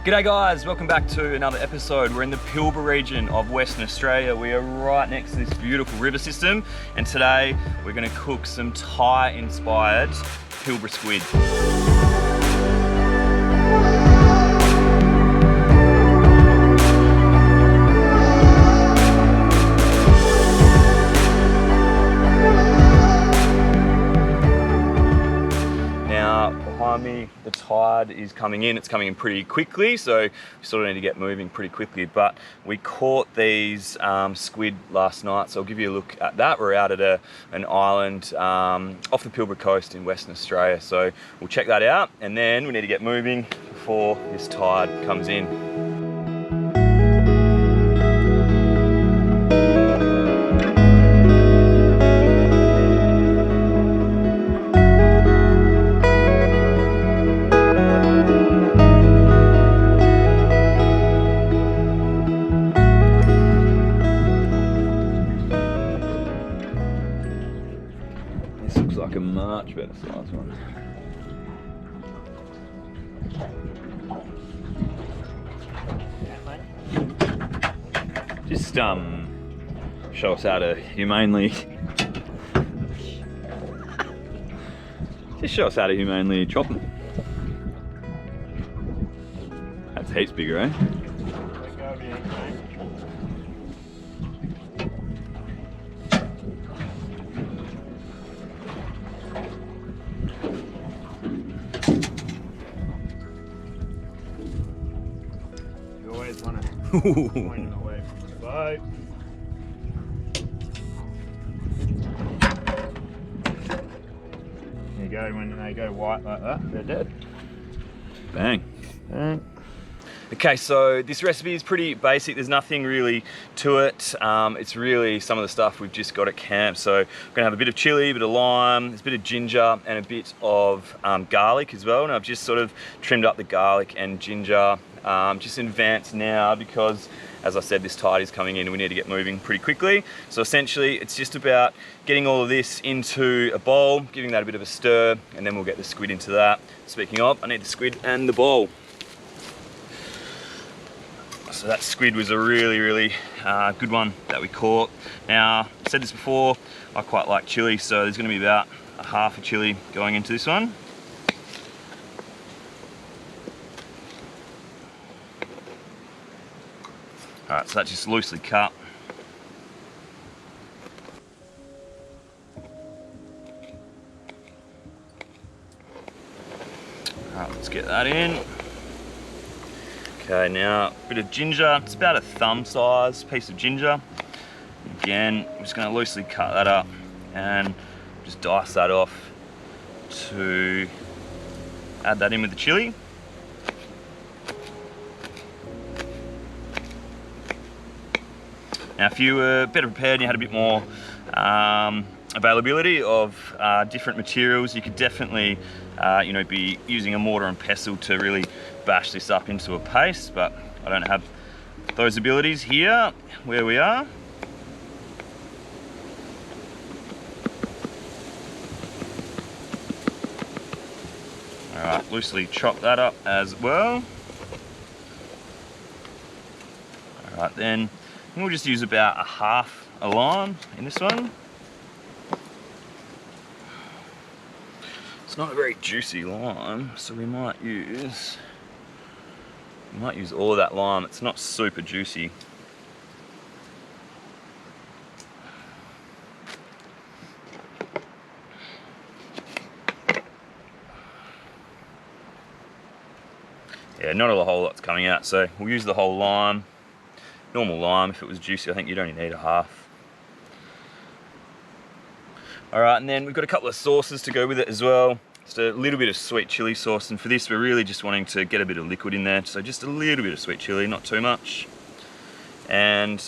G'day guys, welcome back to another episode. We're in the Pilbara region of Western Australia. We are right next to this beautiful river system, and today we're going to cook some Thai inspired Pilbara squid. Behind me, the tide is coming in. It's coming in pretty quickly, so we sort of need to get moving pretty quickly. But we caught these squid last night, so I'll give you a look at that. We're out at an island off the Pilbara coast in Western Australia, so we'll check that out, and then we need to get moving before this tide comes in. Like a much better size one. Just show us how to humanely chop them. That's heaps bigger, eh? Pointing away from the boat. There you go, when they go white like that, they're dead. Bang. Bang. Okay, so this recipe is pretty basic. There's nothing really to it. It's really some of the stuff we've just got at camp. So we're gonna have a bit of chili, a bit of lime, there's a bit of ginger, and a bit of garlic as well. And I've just sort of trimmed up the garlic and ginger just in advance now because, as I said, this tide is coming in and we need to get moving pretty quickly. So essentially, it's just about getting all of this into a bowl, giving that a bit of a stir, and then we'll get the squid into that. Speaking of, I need the squid and the bowl. So that squid was a really good one that we caught. Now, I've said this before, I quite like chili, so there's gonna be about a half a chili going into this one. All right, so that's just loosely cut. All right, let's get that in. Okay, now a bit of ginger. It's about a thumb size piece of ginger. Again, I'm just gonna loosely cut that up and just dice that off to add that in with the chili. Now, if you were better prepared and you had a bit more availability of different materials, you could definitely be using a mortar and pestle to really bash this up into a paste, but I don't have those abilities here where we are. All right, loosely chop that up as well. All right, then we'll just use about a half a lime in this one. It's not a very juicy lime, so we might use all of that lime. It's not super juicy. Yeah, not a whole lot's coming out, so we'll use the whole lime. Normal lime, if it was juicy, I think you'd only need a half. All right, and then we've got a couple of sauces to go with it as well. Just a little bit of sweet chili sauce, and for this we're really just wanting to get a bit of liquid in there, so just a little bit of sweet chili, not too much. And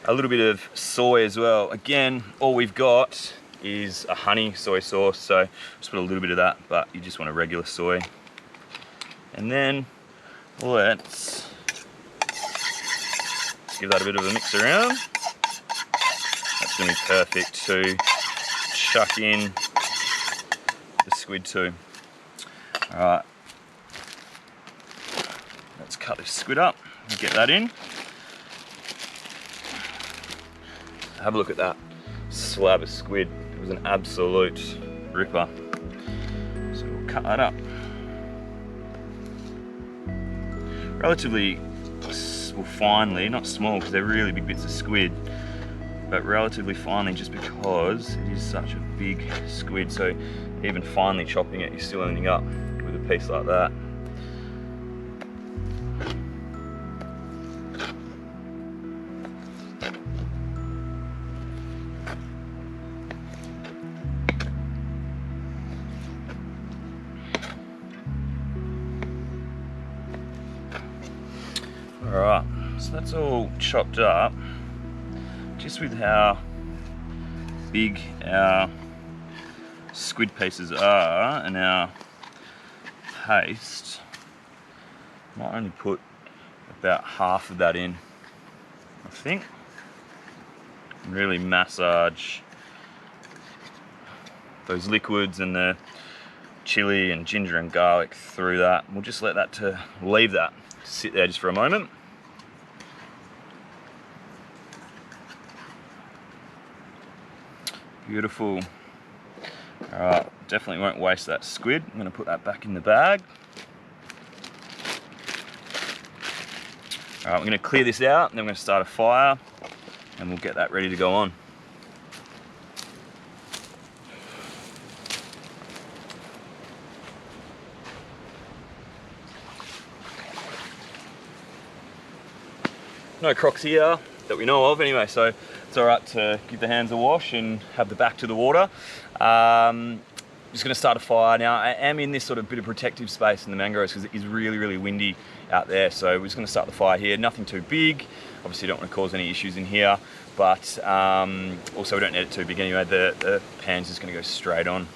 a little bit of soy as well. Again, all we've got is a honey soy sauce, so just put a little bit of that, but you just want a regular soy. And then let's give that a bit of a mix around. That's going to be perfect to chuck in the squid too. All right, let's cut this squid up and get that in. Have a look at that slab of squid. It was an absolute ripper. So we'll cut that up. Relatively finely, not small because they're really big bits of squid, but relatively finely just because it is such a big squid. So even finely chopping it, you're still ending up with a piece like that. Alright, so that's all chopped up. Just with how big our squid pieces are and our paste, might only put about half of that in, I think. And really massage those liquids and the chili and ginger and garlic through that. We'll just let that leave that sit there just for a moment. Beautiful. Alright, definitely won't waste that squid. I'm going to put that back in the bag. Alright, we're going to clear this out and then we're going to start a fire and we'll get that ready to go on. No crocs here that we know of anyway, so it's alright to give the hands a wash and have the back to the water. Just going to start a fire now. I am in this sort of bit of protective space in the mangroves because it is really, really windy out there. So we're just going to start the fire here. Nothing too big. Obviously, don't want to cause any issues in here, but also we don't need it too big anyway. The pan's just going to go straight on.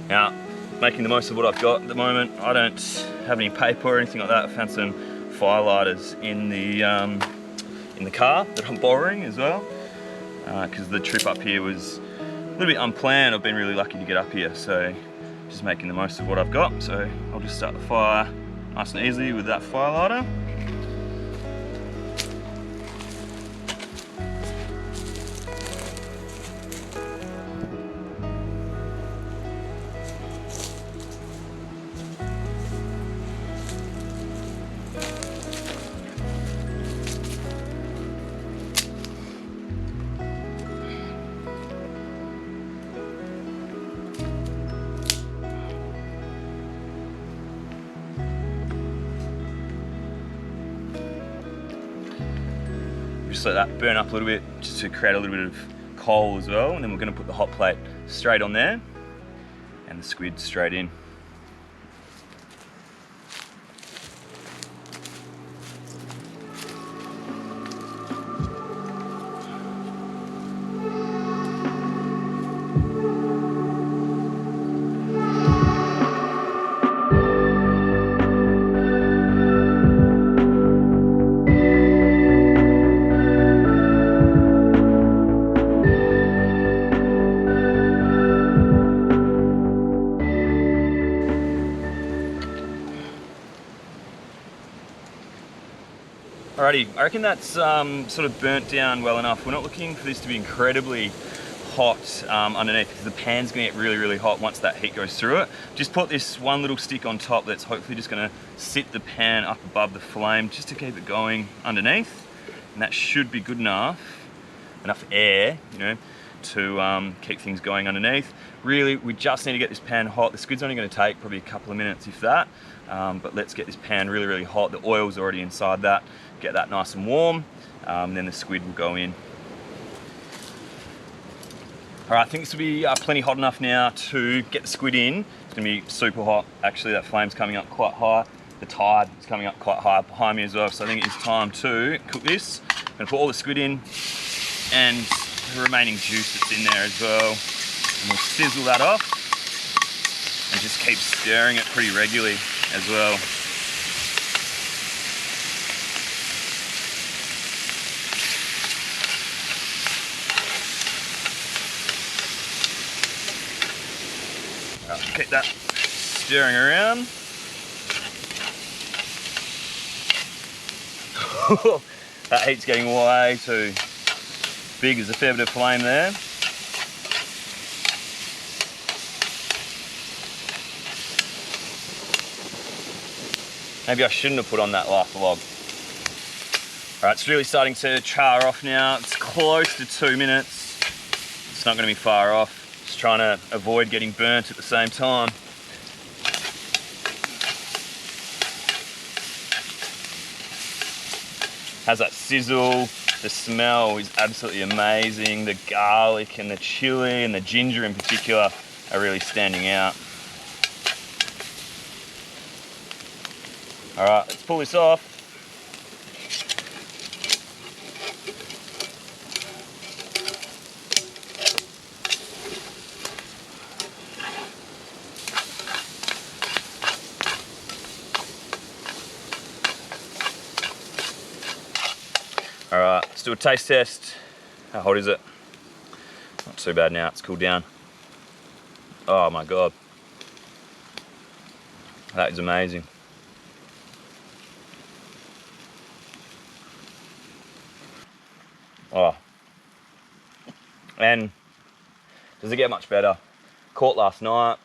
Now, making the most of what I've got at the moment. I don't have any paper or anything like that. I found some firelighters in the car that I'm borrowing as well, because the trip up here was a little bit unplanned. I've been really lucky to get up here, so just making the most of what I've got. So I'll just start the fire nice and easily with that firelighter. Just let that burn up a little bit, just to create a little bit of coal as well, and then we're going to put the hot plate straight on there and the squid straight in. Alrighty, I reckon that's sort of burnt down well enough. We're not looking for this to be incredibly hot underneath, because the pan's going to get really, really hot once that heat goes through it. Just put this one little stick on top that's hopefully just going to sit the pan up above the flame just to keep it going underneath, and that should be good enough air, you know, to keep things going underneath. Really, we just need to get this pan hot. The squid's only going to take probably a couple of minutes, if that, but let's get this pan really, really hot. The oil's already inside that. Get that nice and warm, then the squid will go in. All right, I think this will be plenty hot enough now to get the squid in. It's gonna be super hot. Actually, that flame's coming up quite high. The tide is coming up quite high behind me as well. So I think it is time to cook this. I'm gonna put all the squid in and the remaining juice that's in there as well. And we'll sizzle that off and just keep stirring it pretty regularly as well. Keep that stirring around. That heat's getting way too big. There's a fair bit of flame there. Maybe I shouldn't have put on that last log. All right, it's really starting to char off now. It's close to 2 minutes. It's not gonna be far off. Just trying to avoid getting burnt at the same time. Has that sizzle. The smell is absolutely amazing. The garlic and the chili and the ginger in particular are really standing out. All right, let's pull this off. All right, let's do a taste test. How hot is it? Not too bad now, it's cooled down. Oh my God. That is amazing. Oh. And does it get much better? Caught last night,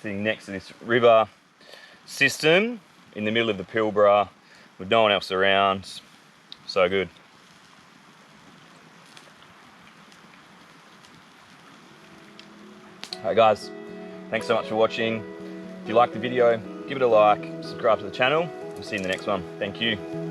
sitting next to this river system in the middle of the Pilbara with no one else around. So good. Alright guys, thanks so much for watching. If you liked the video, give it a like, subscribe to the channel. We'll see you in the next one. Thank you.